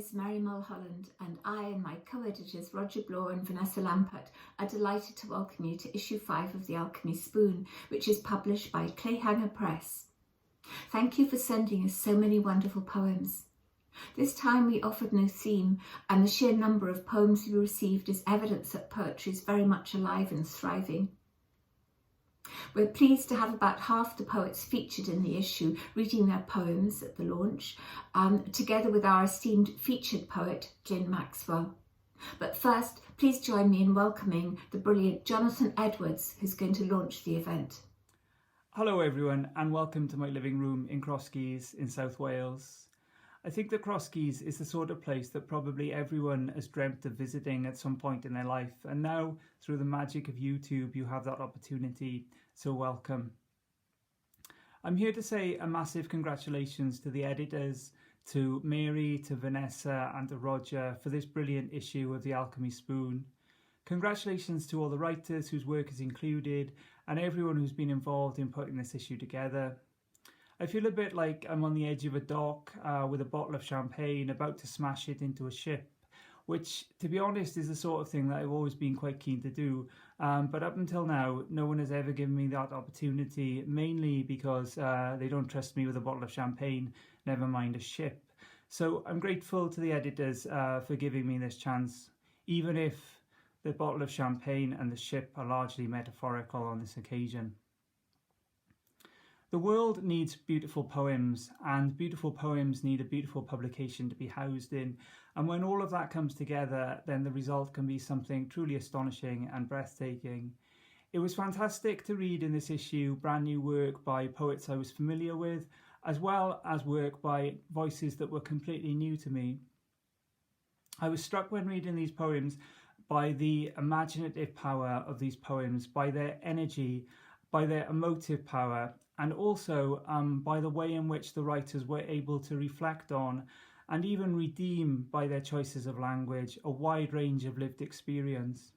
is Mary Mulholland, and I and my co-editors Roger Bloor and Vanessa Lampert are delighted to welcome you to issue 5 of the Alchemy Spoon, which is published by Clayhanger Press. Thank you for sending us so many wonderful poems. This time we offered no theme, and the sheer number of poems we received is evidence that poetry is very much alive and thriving. We're pleased to have about half the poets featured in the issue reading their poems at the launch, together with our esteemed featured poet, Glyn Maxwell. But first, please join me in welcoming the brilliant Jonathan Edwards, who's going to launch the event. Hello everyone, and welcome to my living room in Crosskeys in South Wales. I think that Crosskeys is the sort of place that probably everyone has dreamt of visiting at some point in their life, and now through the magic of YouTube you have that opportunity, so welcome. I'm here to say a massive congratulations to the editors, to Mary, to Vanessa and to Roger for this brilliant issue of the Alchemy Spoon. Congratulations to all the writers whose work is included and everyone who's been involved in putting this issue together. I feel a bit like I'm on the edge of a dock with a bottle of champagne about to smash it into a ship, which, to be honest, is the sort of thing that I've always been quite keen to do. But up until now, no one has ever given me that opportunity, mainly because they don't trust me with a bottle of champagne, never mind a ship. So I'm grateful to the editors for giving me this chance, even if the bottle of champagne and the ship are largely metaphorical on this occasion. The world needs beautiful poems, and beautiful poems need a beautiful publication to be housed in. And when all of that comes together, then the result can be something truly astonishing and breathtaking. It was fantastic to read in this issue brand new work by poets I was familiar with, as well as work by voices that were completely new to me. I was struck when reading these poems by the imaginative power of these poems, by their energy, by their emotive power, and also by the way in which the writers were able to reflect on and even redeem by their choices of language a wide range of lived experience.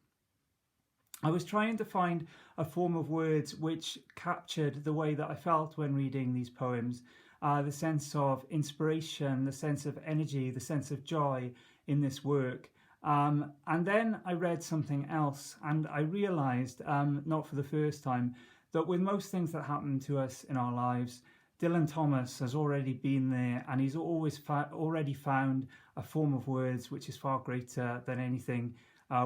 I was trying to find a form of words which captured the way that I felt when reading these poems, the sense of inspiration, the sense of energy, the sense of joy in this work. And then I read something else, and I realised, not for the first time, that with most things that happen to us in our lives, Dylan Thomas has already been there, and he's always already found a form of words which is far greater than anything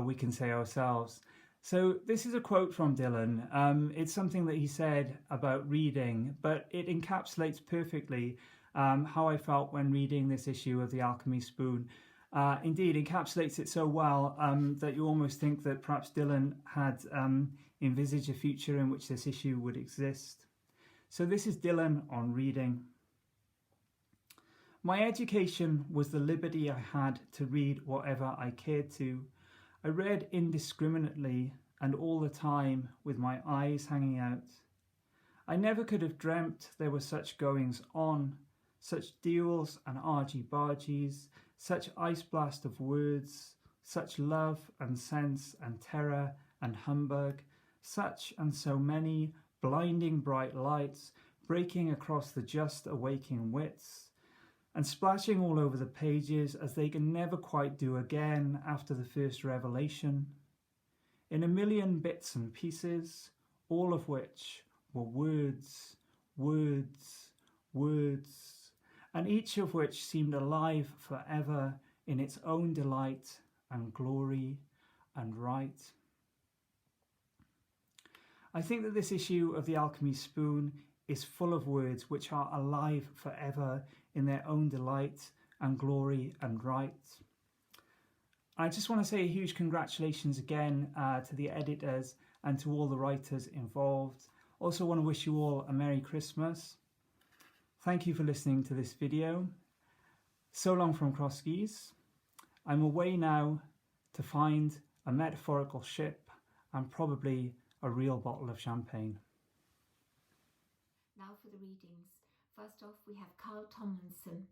we can say ourselves. So this is a quote from Dylan. It's something that he said about reading, but it encapsulates perfectly how I felt when reading this issue of the Alchemy Spoon. Indeed, encapsulates it so well that you almost think that perhaps Dylan had envisaged a future in which this issue would exist. So this is Dylan on reading. My education was the liberty I had to read whatever I cared to. I read indiscriminately and all the time with my eyes hanging out. I never could have dreamt there were such goings on, such deals and argy-bargies, such ice blast of words, such love and sense and terror and humbug, such and so many blinding bright lights breaking across the just awaking wits and splashing all over the pages as they can never quite do again after the first revelation, in a million bits and pieces, all of which were words, words, words, and each of which seemed alive forever in its own delight and glory and right. I think that this issue of the Alchemy Spoon is full of words which are alive forever in their own delight and glory and right. I just want to say a huge congratulations again to the editors and to all the writers involved. Also want to wish you all a Merry Christmas. Thank you for listening to this video. So long from Crosskeys. I'm away now to find a metaphorical ship and probably a real bottle of champagne. Now for the readings. First off, we have Carl Tomlinson.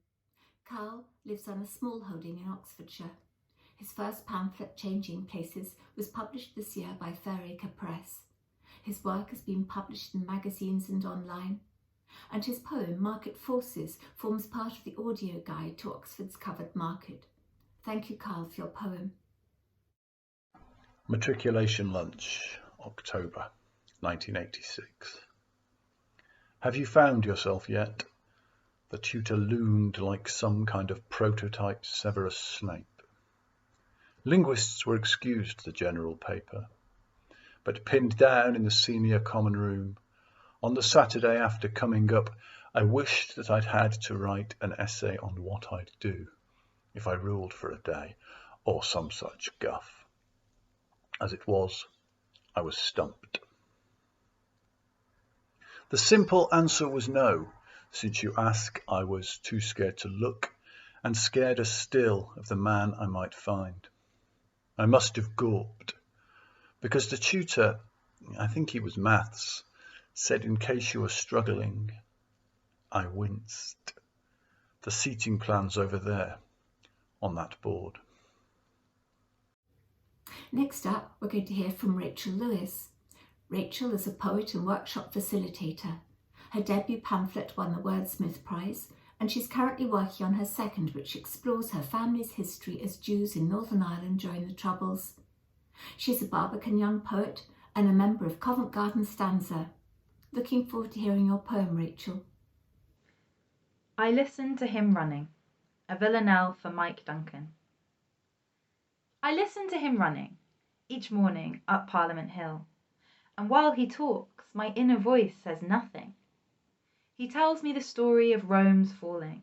Carl lives on a small holding in Oxfordshire. His first pamphlet, Changing Places, was published this year by Fairacre Press. His work has been published in magazines and online, and his poem, Market Forces, forms part of the audio guide to Oxford's covered market. Thank you, Carl, for your poem. Matriculation Lunch, October 1986. Have you found yourself yet? The tutor loomed like some kind of prototype Severus Snape. Linguists were excused the general paper, but pinned down in the senior common room, on the Saturday after coming up, I wished that I'd had to write an essay on what I'd do if I ruled for a day, or some such guff. As it was, I was stumped. The simple answer was no. Since you ask, I was too scared to look, and scared as still of the man I might find. I must have gawped, because the tutor, I think he was maths, said in case you were struggling. I winced. The seating plan's over there, on that board. Next up, we're going to hear from Rachel Lewis. Rachel is a poet and workshop facilitator. Her debut pamphlet won the Wordsmith Prize, and she's currently working on her second, which explores her family's history as Jews in Northern Ireland during the Troubles. She's a Barbican young poet and a member of Covent Garden Stanza. Looking forward to hearing your poem, Rachel. I listened to him running, a villanelle for Mike Duncan. I listen to him running, each morning up Parliament Hill, and while he talks, my inner voice says nothing. He tells me the story of Rome's falling,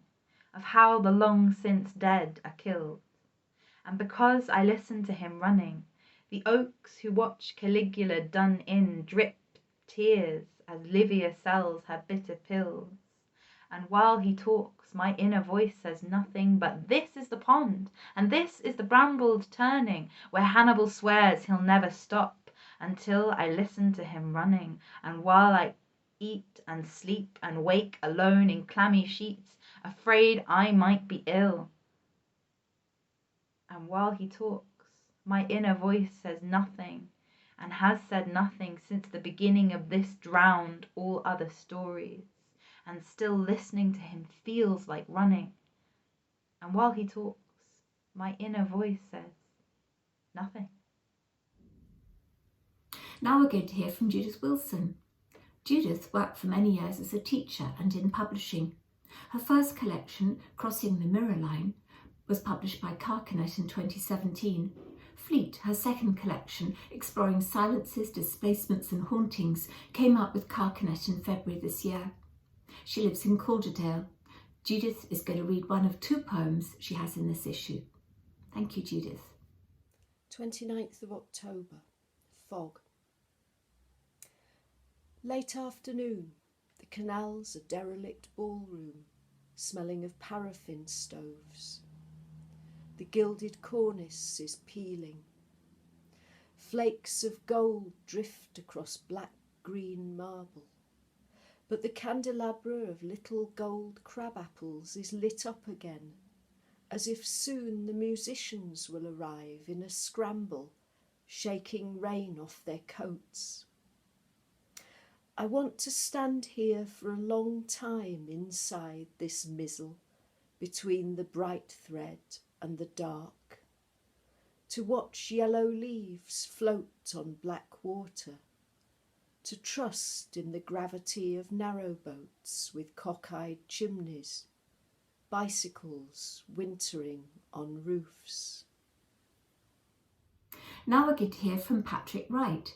of how the long since dead are killed. And because I listen to him running, the oaks who watch Caligula done in drip tears as Livia sells her bitter pills. And while he talks, my inner voice says nothing but this is the pond, and this is the brambled turning, where Hannibal swears he'll never stop, until I listen to him running, and while I eat and sleep and wake alone in clammy sheets, afraid I might be ill. And while he talks, my inner voice says nothing, and has said nothing since the beginning of this drowned all other stories. And still listening to him feels like running. And while he talks, my inner voice says nothing. Now we're going to hear from Judith Wilson. Judith worked for many years as a teacher and in publishing. Her first collection, Crossing the Mirror Line, was published by Carcanet in 2017. Fleet, her second collection, exploring silences, displacements and hauntings, came out with Carcanet in February this year. She lives in Calderdale. Judith is going to read one of two poems she has in this issue. Thank you, Judith. 29th of October, Fog. Late afternoon, the canal's a derelict ballroom, smelling of paraffin stoves. The gilded cornice is peeling. Flakes of gold drift across black-green marble. But the candelabra of little gold crab apples is lit up again, as if soon the musicians will arrive in a scramble, shaking rain off their coats. I want to stand here for a long time inside this mizzle, between the bright thread and the dark, to watch yellow leaves float on black water, to trust in the gravity of narrowboats with cockeyed chimneys, bicycles wintering on roofs. Now we're going to hear from Patrick Wright.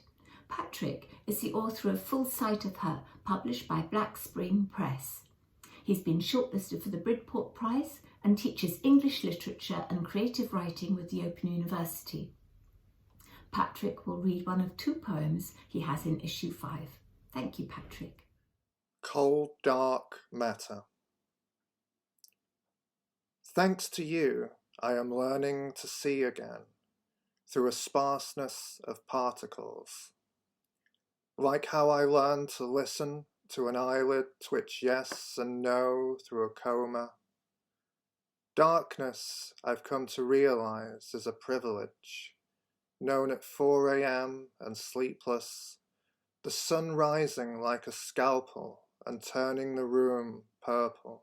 Patrick is the author of Full Sight of Her, published by Black Spring Press. He's been shortlisted for the Bridport Prize and teaches English literature and creative writing with the Open University. Patrick will read one of two poems he has in issue 5. Thank you, Patrick. Cold, dark matter. Thanks to you, I am learning to see again, through a sparseness of particles. Like how I learned to listen to an eyelid twitch yes and no through a coma. Darkness, I've come to realize, is a privilege. Known at 4 a.m. and sleepless, the sun rising like a scalpel and turning the room purple.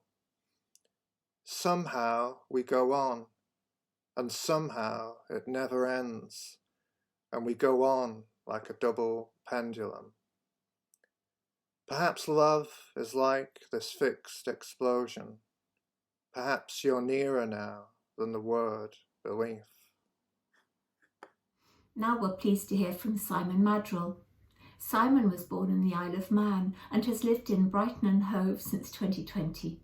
Somehow we go on, and somehow it never ends, and we go on like a double pendulum. Perhaps love is like this fixed explosion. Perhaps you're nearer now than the word belief. Now we're pleased to hear from Simon Madrill. Simon was born in the Isle of Man and has lived in Brighton and Hove since 2020.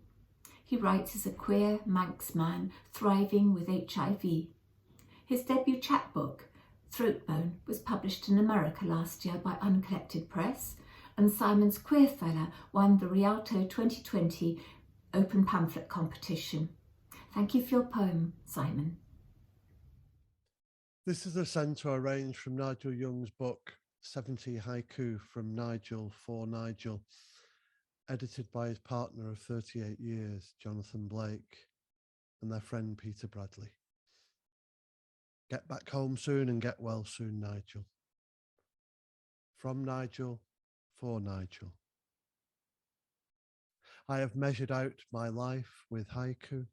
He writes as a queer Manx man thriving with HIV. His debut chapbook, Throatbone, was published in America last year by Uncollected Press, and Simon's Queer Fella won the Rialto 2020 Open Pamphlet Competition. Thank you for your poem, Simon. This is a centre arranged from Nigel Young's book, 70 Haiku from Nigel for Nigel, edited by his partner of 38 years, Jonathan Blake, and their friend Peter Bradley. Get back home soon and get well soon, Nigel. From Nigel, for Nigel. I have measured out my life with haiku,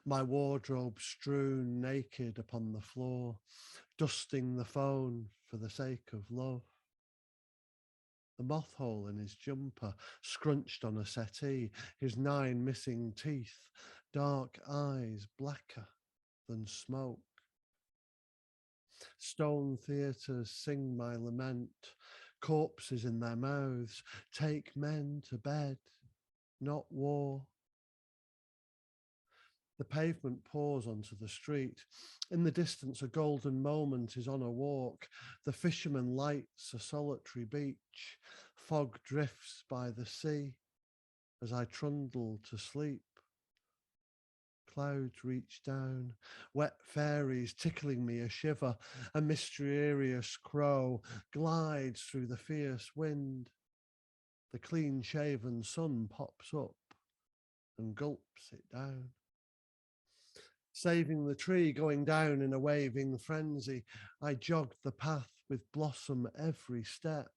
my wardrobe strewn naked upon the floor, dusting the phone for the sake of love. The moth hole in his jumper scrunched on a settee, his 9 missing teeth, dark eyes blacker than smoke. Stone theatres sing my lament, corpses in their mouths take men to bed, not war. The pavement pours onto the street. In the distance, a golden moment is on a walk. The fisherman lights a solitary beach. Fog drifts by the sea as I trundle to sleep. Clouds reach down, wet fairies tickling me a shiver. A mysterious crow glides through the fierce wind. The clean-shaven sun pops up and gulps it down. Saving the tree, going down in a waving frenzy, I jogged the path with blossom every step,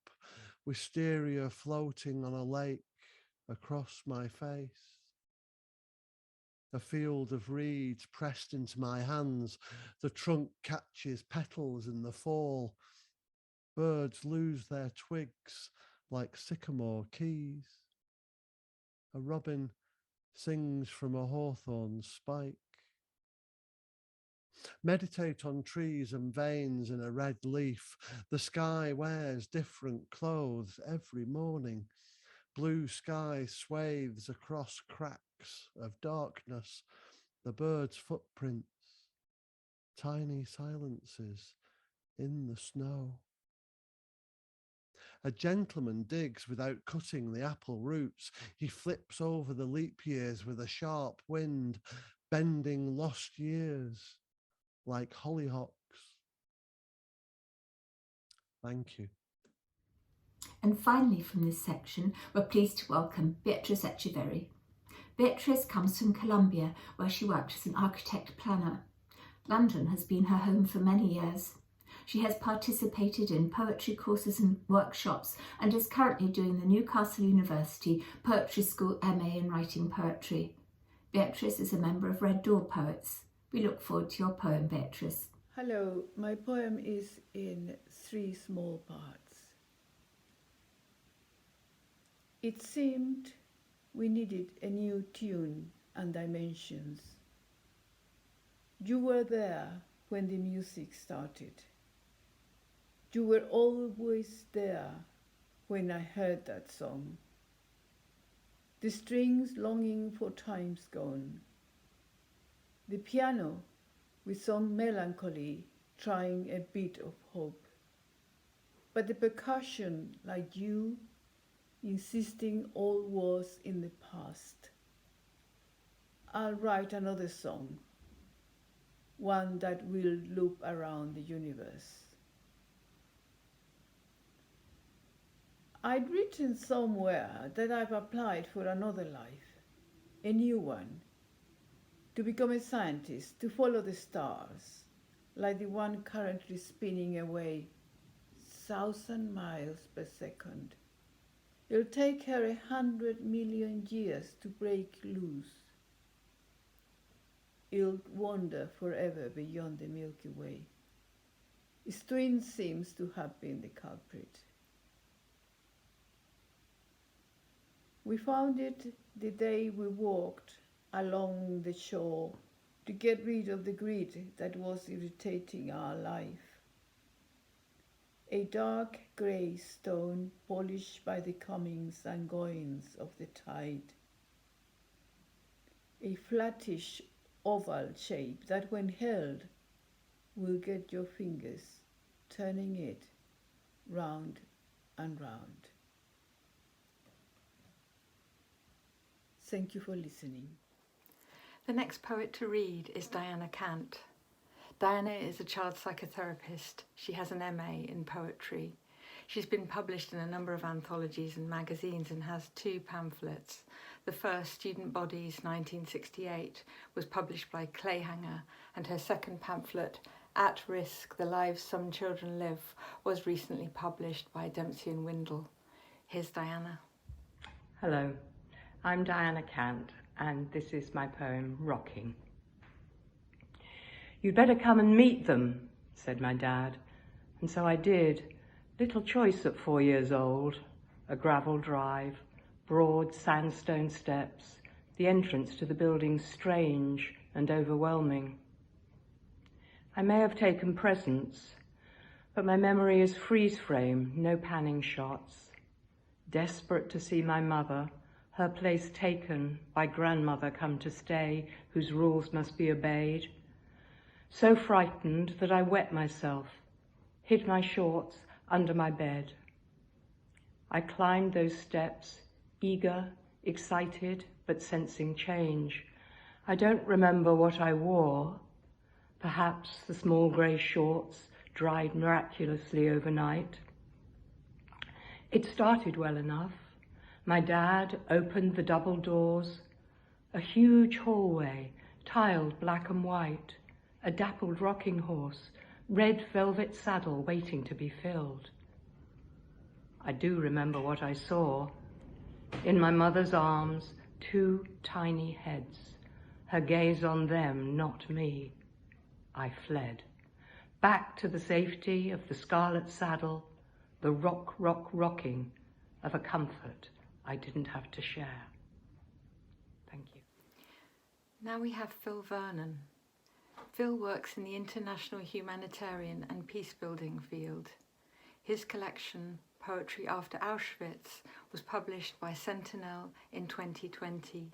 wisteria floating on a lake across my face. A field of reeds pressed into my hands, the trunk catches petals in the fall. Birds lose their twigs like sycamore keys. A robin sings from a hawthorn spike. Meditate on trees and veins in a red leaf. The sky wears different clothes every morning. Blue sky swathes across cracks of darkness, the birds' footprints, tiny silences in the snow. A gentleman digs without cutting the apple roots. He flips over the leap years with a sharp wind, bending lost years like hollyhocks. Thank you. And finally from this section, we're pleased to welcome Beatrice Echeverry. Beatrice comes from Colombia, where she worked as an architect planner. London has been her home for many years. She has participated in poetry courses and workshops and is currently doing the Newcastle University Poetry School MA in Writing Poetry. Beatrice is a member of Red Door Poets. We look forward to your poem, Beatrice. Hello, my poem is in 3 small parts. It seemed we needed a new tune and dimensions. You were there when the music started. You were always there when I heard that song. The strings longing for times gone. The piano with some melancholy trying a bit of hope. But the percussion like you insisting all was in the past. I'll write another song, one that will loop around the universe. I'd written somewhere that I've applied for another life, a new one, to become a scientist, to follow the stars, like the one currently spinning away 1,000 miles per second. It'll take her 100 million years to break loose. It'll wander forever beyond the Milky Way. Its twin seems to have been the culprit. We found it the day we walked along the shore to get rid of the grit that was irritating our life. A dark grey stone polished by the comings and goings of the tide. A flattish oval shape that when held will get your fingers turning it round and round. Thank you for listening. The next poet to read is Diana Cant. Diana is a child psychotherapist. She has an MA in poetry. She's been published in a number of anthologies and magazines and has 2 pamphlets. The first, Student Bodies 1968, was published by Clayhanger, and her second pamphlet, At Risk, The Lives Some Children Live, was recently published by Dempsey and Windle. Here's Diana. Hello, I'm Diana Cant, and this is my poem, Rocking. "You'd better come and meet them," said my dad, and so I did. Little choice at 4 years old. A gravel drive, broad sandstone steps, the entrance to the building strange and overwhelming. I may have taken presents, but my memory is freeze-frame, no panning shots. Desperate to see my mother, her place taken by grandmother come to stay, whose rules must be obeyed. So frightened that I wet myself, hid my shorts under my bed. I climbed those steps, eager, excited, but sensing change. I don't remember what I wore. Perhaps the small grey shorts dried miraculously overnight. It started well enough. My dad opened the double doors. A huge hallway, tiled black and white, a dappled rocking horse, red velvet saddle waiting to be filled. I do remember what I saw. In my mother's arms, 2 tiny heads, her gaze on them, not me. I fled, back to the safety of the scarlet saddle, the rocking of a comfort I didn't have to share. Thank you. Now we have Phil Vernon. Phil works in the international humanitarian and peace-building field. His collection, Poetry After Auschwitz, was published by Sentinel in 2020.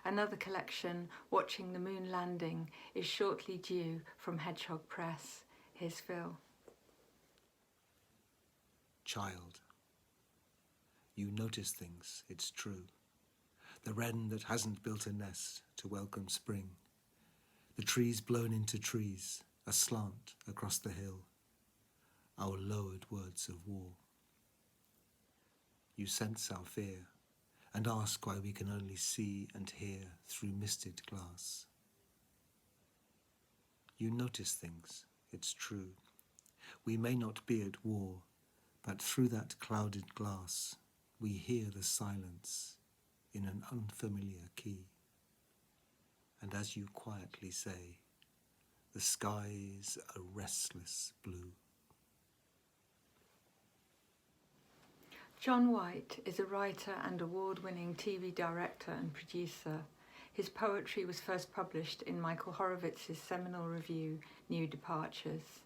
Another collection, Watching the Moon Landing, is shortly due from Hedgehog Press. Here's Phil. Child, you notice things, it's true. The wren that hasn't built a nest to welcome spring. The trees blown into trees, aslant across the hill. Our lowered words of war. You sense our fear and ask why we can only see and hear through misted glass. You notice things, it's true. We may not be at war, but through that clouded glass, we hear the silence in an unfamiliar key. And as you quietly say, the sky's a restless blue. John White is a writer and award-winning TV director and producer. His poetry was first published in Michael Horowitz's seminal review, New Departures.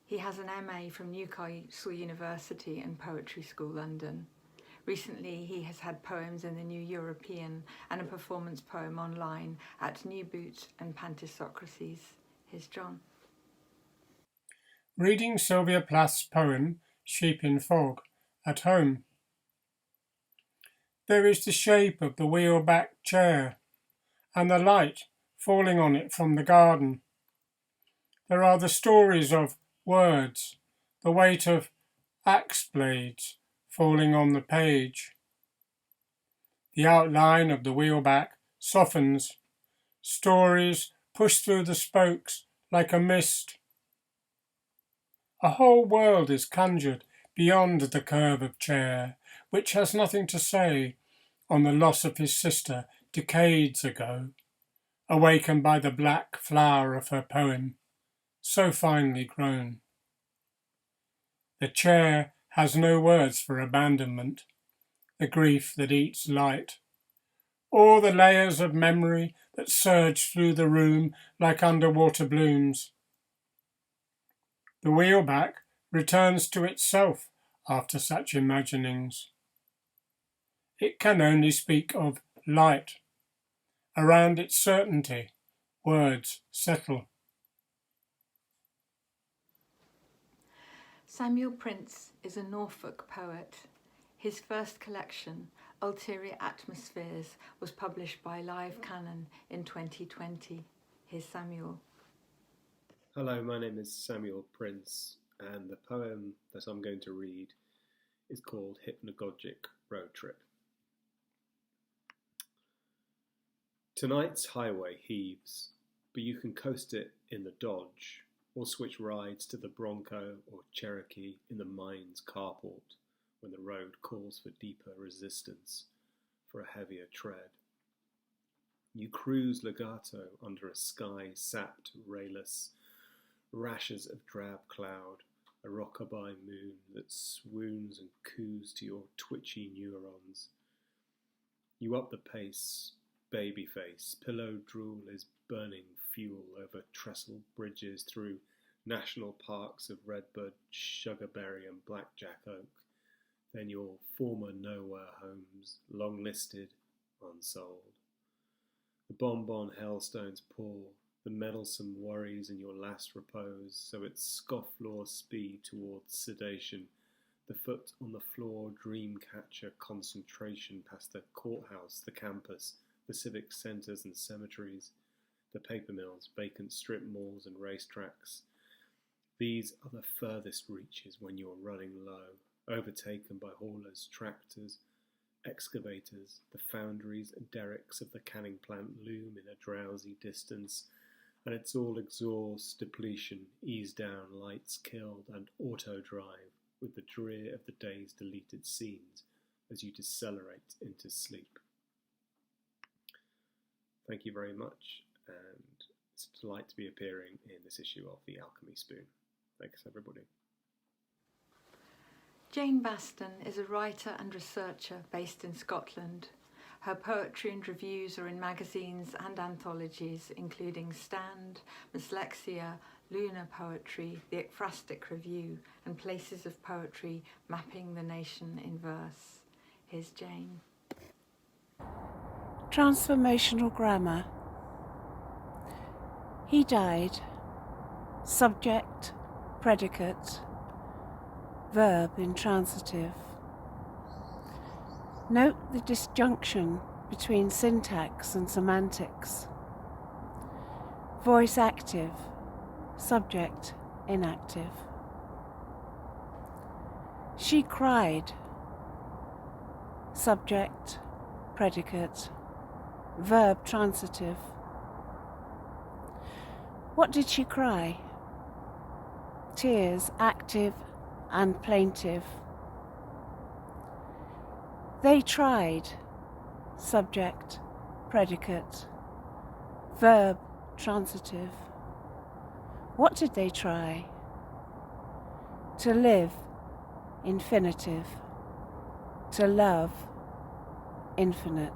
He has an MA from Newcastle University and Poetry School, London. Recently, he has had poems in the New European and a performance poem online at New Boot and Pantisocracies. Here's John. Reading Sylvia Plath's poem, Sheep in Fog, at home. There is the shape of the wheel-back chair, and the light falling on it from the garden. There are the stories of words, the weight of axe blades falling on the page. The outline of the wheelback softens. Stories push through the spokes like a mist. A whole world is conjured beyond the curve of chair, which has nothing to say on the loss of his sister decades ago. awakened by the black flower of her poem, so finely grown. The chair has no words for abandonment, the grief that eats light, or the layers of memory that surge through the room like underwater blooms. The wheelback returns to itself after such imaginings. It can only speak of light. Around its certainty, words settle. Samuel Prince is a Norfolk poet. His first collection, Ulterior Atmospheres, was published by Live Canon in 2020. Here's Samuel. Hello, my name is Samuel Prince, and the poem that I'm going to read is called Hypnagogic Road Trip. Tonight's highway heaves, but you can coast it in the Dodge, or switch rides to the Bronco or Cherokee in the mine's carport when the road calls for deeper resistance, for a heavier tread. You cruise legato under a sky sapped, rayless, rashes of drab cloud, a rockabye moon that swoons and coos to your twitchy neurons. You up the pace, baby face, pillow drool is burning fuel over trestle bridges through national parks of redbud, sugarberry and blackjack oak. Then your former nowhere homes, long listed, unsold. The bonbon hailstones pour, the meddlesome worries in your last repose, so its scofflaw speed towards sedation, the foot on the floor dream catcher concentration past the courthouse, the campus, the civic centres and cemeteries, the paper mills, vacant strip malls and racetracks. These are the furthest reaches when you're running low, overtaken by haulers, tractors, excavators. The foundries and derricks of the canning plant loom in a drowsy distance, and it's all exhaust, depletion, ease down, lights killed, and auto drive with the drear of the day's deleted scenes as you decelerate into sleep. Thank you very much, and it's a delight to be appearing in this issue of the Alchemy Spoon. Thanks, everybody. Jane Baston is a writer and researcher based in Scotland. Her poetry and reviews are in magazines and anthologies, including Stand, Dyslexia, Lunar Poetry, The Ekphrastic Review, and Places of Poetry Mapping the Nation in Verse. Here's Jane. Transformational grammar. He died. Subject, predicate, verb intransitive. Note the disjunction between syntax and semantics. Voice active, subject inactive. She cried. Subject, predicate, verb transitive. What did she cry? Tears active and plaintive. They tried. Subject, predicate, verb transitive. What did they try? To live, infinitive. To love, infinite.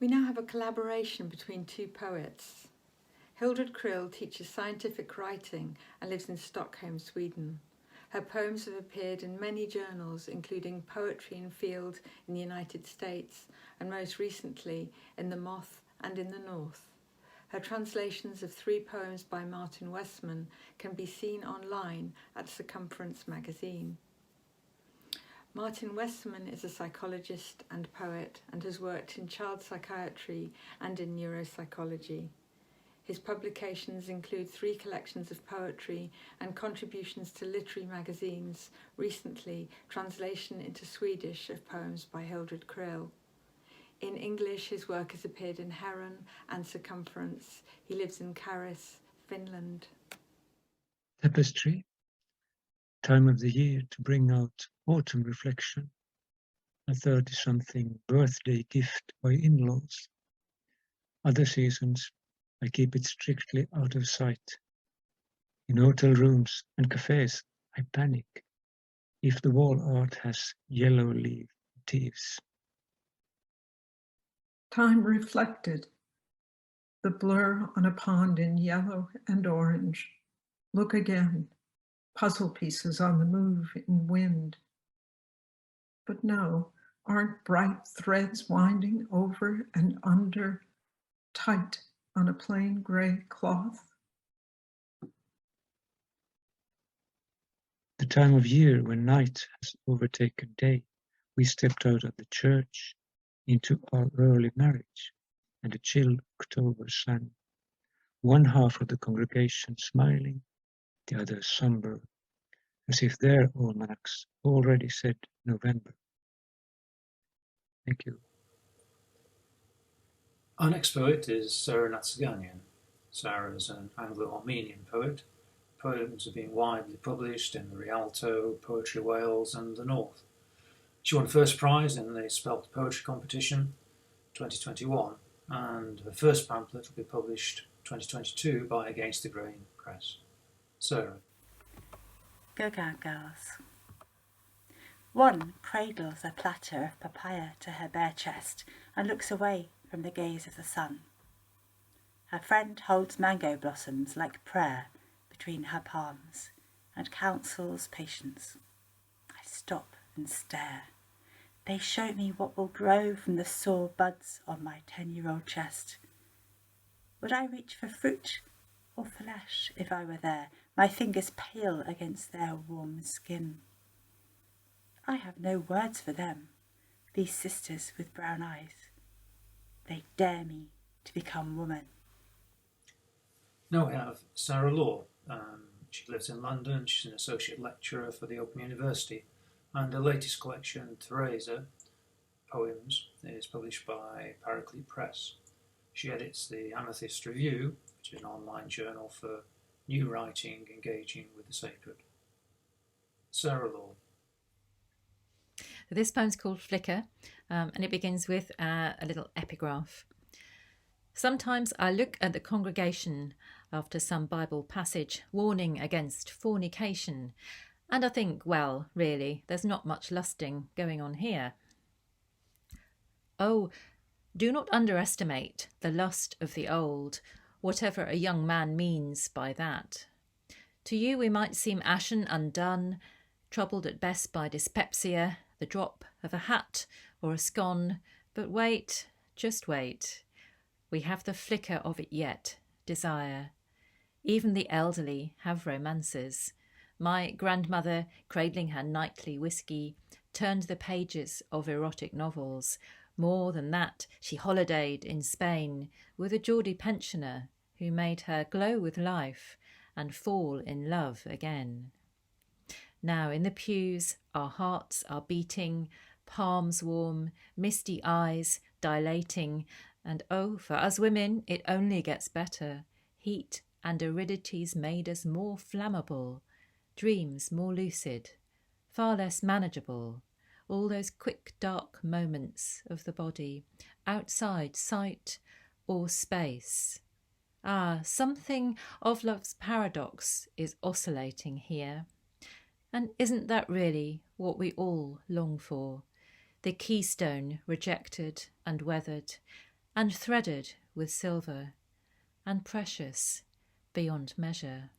We now have a collaboration between two poets. Hildred Krill teaches scientific writing and lives in Stockholm, Sweden. Her poems have appeared in many journals, including Poetry in Field in the United States, and most recently in The Moth and in the North. Her translations of 3 poems by Martin Westman can be seen online at Circumference magazine. Martin Westman is a psychologist and poet and has worked in child psychiatry and in neuropsychology. His publications include 3 collections of poetry and contributions to literary magazines, recently translation into Swedish of poems by Hildred Krill. In English, his work has appeared in Heron and Circumference. He lives in Karis, Finland. Tapestry, time of the year to bring out autumn reflection. a 30-something birthday gift by in-laws. Other seasons, I keep it strictly out of sight. In hotel rooms and cafes, I panic if the wall art has yellow leaf motifs. Time reflected. The blur on a pond in yellow and orange. Look again. Puzzle pieces on the move in wind. But no, aren't bright threads winding over and under, tight on a plain gray cloth? The time of year when night has overtaken day, we stepped out of the church into our early marriage and a chill October sun. One half of the congregation smiling, the other somber, as if their almanacs already said November. Thank you. Our next poet is Sarah Natsaganyan. Sarah is an Anglo-Armenian poet. Poems have been widely published in the Rialto, Poetry Wales and the North. She won first prize in the Spelt Poetry Competition 2021, and her first pamphlet will be published 2022 by Against the Grain Press. Sarah. Go girls. One cradles a platter of papaya to her bare chest and looks away from the gaze of the sun. Her friend holds mango blossoms like prayer between her palms and counsels patience. I stop and stare. They show me what will grow from the sore buds on my 10-year-old chest. Would I reach for fruit or flesh if I were there, my fingers pale against their warm skin? I have no words for them, these sisters with brown eyes. They dare me to become woman. Now we have Sarah Law. She lives in London. She's an associate lecturer for the Open University, and her latest collection, Teresa Poems, is published by Paraclete Press. She edits the Amethyst Review, which is an online journal for new writing engaging with the sacred. Sarah Law. This poem's called Flicker, and it begins with a little epigraph. Sometimes I look at the congregation after some Bible passage warning against fornication, and I think, well, really, there's not much lusting going on here. Oh, do not underestimate the lust of the old, whatever a young man means by that. To you we might seem ashen, undone, troubled at best by dyspepsia, the drop of a hat or a scone, but wait, just wait. We have the flicker of it yet, desire. Even the elderly have romances. My grandmother, cradling her nightly whisky, turned the pages of erotic novels. More than that, she holidayed in Spain with a Geordie pensioner who made her glow with life and fall in love again. Now in the pews our hearts are beating, palms warm, misty eyes dilating, and oh, for us women it only gets better. Heat and aridity's made us more flammable, dreams more lucid, far less manageable, all those quick dark moments of the body, outside sight or space. Ah, something of love's paradox is oscillating here. And isn't that really what we all long for? The keystone rejected and weathered, and threaded with silver, and precious beyond measure.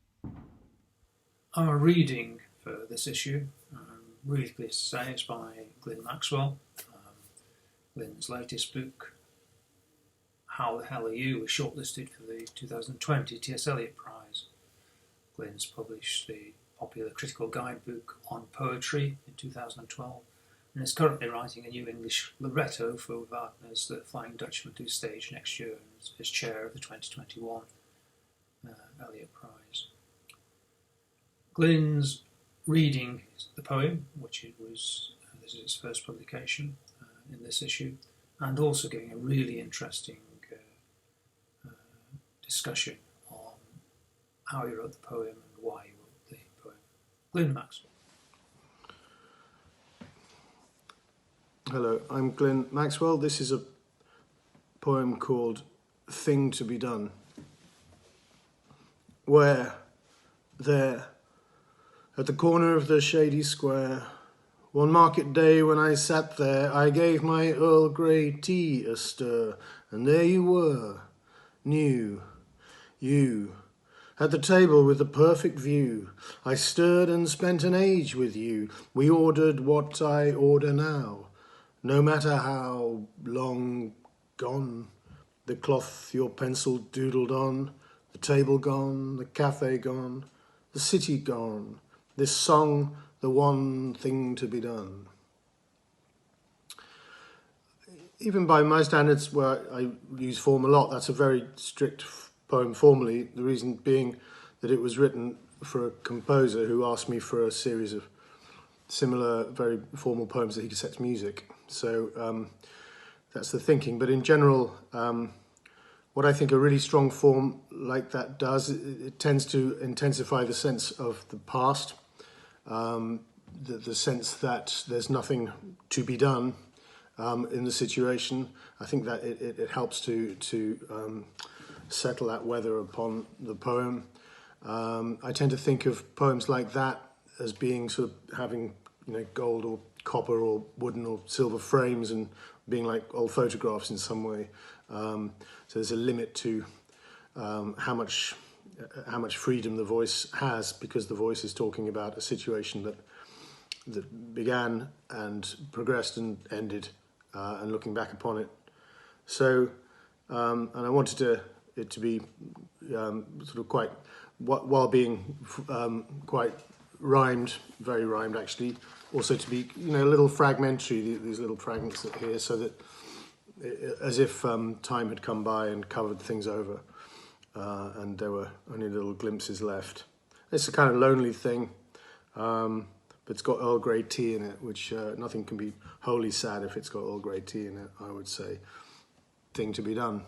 Our reading for this issue, I'm really pleased to say, is by Glyn Maxwell. Glyn's latest book, How the Hell Are You, was shortlisted for the 2020 T.S. Eliot Prize. Glyn's published the popular critical guidebook on poetry in 2012, and is currently writing a new English libretto for Wagner's The Flying Dutchman to stage next year, and is chair of the 2021 Eliot Prize. Glyn's reading the poem, which it was, this is its first publication in this issue, and also giving a really interesting discussion on how he wrote the poem and why he wrote the poem. Glyn Maxwell. Hello, I'm Glyn Maxwell. This is a poem called Thing to Be Done. Where, there, at the corner of the shady square, one market day when I sat there, I gave my Earl Grey tea a stir, and there you were, new, you, at the table with the perfect view. I stirred and spent an age with you. We ordered what I order now, no matter how long gone. The cloth your pencil doodled on, the table gone, the cafe gone, the city gone, this song the one thing to be done. Even by my standards, where I use form a lot, that's a very strict poem formally, the reason being that it was written for a composer who asked me for a series of similar, very formal poems that he could set to music. So that's the thinking. But in general, what I think a really strong form like that does, it tends to intensify the sense of the past, the sense that there's nothing to be done in the situation. I think that it helps to settle that weather upon the poem. I tend to think of poems like that as being sort of having, gold or copper or wooden or silver frames and being like old photographs in some way. So there's a limit to how much freedom the voice has, because the voice is talking about a situation that began and progressed and ended, and looking back upon it. So, and I wanted it to be sort of quite, while being quite rhymed, very rhymed actually, also to be a little fragmentary, these little fragments here, so that as if time had come by and covered things over, and there were only little glimpses left. It's a kind of lonely thing, but it's got Earl Grey tea in it, which nothing can be wholly sad if it's got Earl Grey tea in it, I would say. Thing to be done.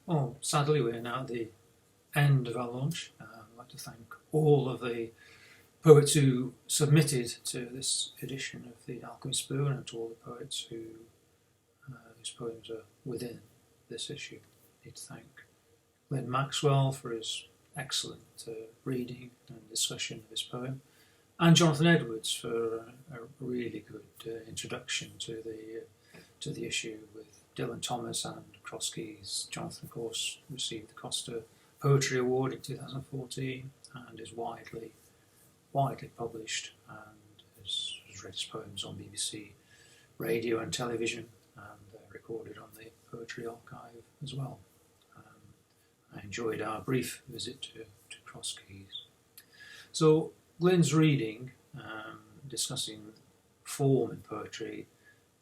Well, sadly, we're now at the end of our launch. I'd like to thank all of the poets who submitted to this edition of the Alchemy Spoon, and to all the poets whose poems are within this issue. I need to thank Glyn Maxwell for his excellent reading and discussion of his poem, and Jonathan Edwards for a really good introduction to the issue with Dylan Thomas and Crosskeys. Jonathan, of course, received the Costa Poetry Award in 2014 and is widely published, and has read his poems on BBC radio and television, and recorded on the Poetry Archive as well. I enjoyed our brief visit to Crosskeys. So Glyn's reading, discussing form in poetry,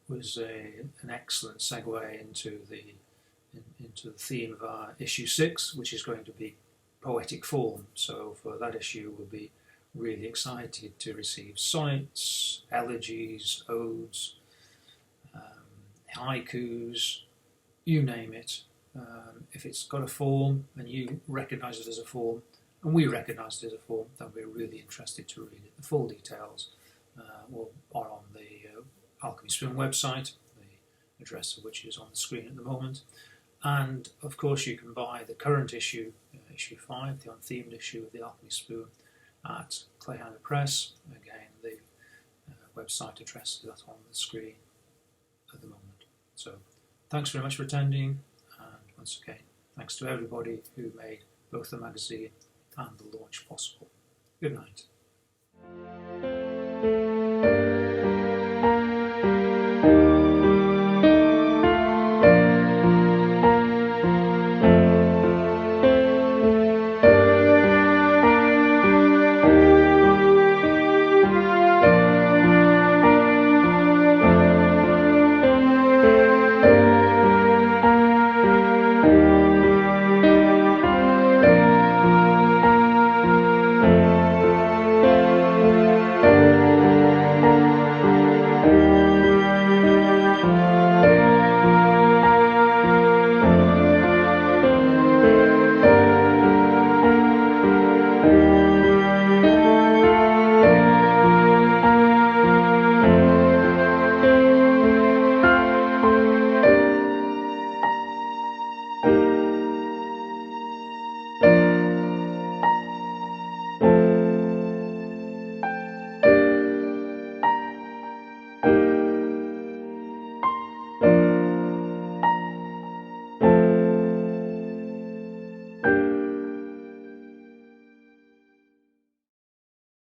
was an excellent segue into the theme of our issue 6, which is going to be poetic form. So for that issue, we'll be really excited to receive sonnets, elegies, odes, haikus, you name it. If it's got a form and you recognise it as a form, and we recognise it as a form, then we're really interested to read it. The full details are on the Alchemy Spoon website, the address of which is on the screen at the moment. And of course you can buy the current issue, issue 5, the Unthemed issue of the Alchemy Spoon, at Clayhanger Press. Again, the website address is on the screen at the moment. So thanks very much for attending, and once again, thanks to everybody who made both the magazine and the launch possible. Good night.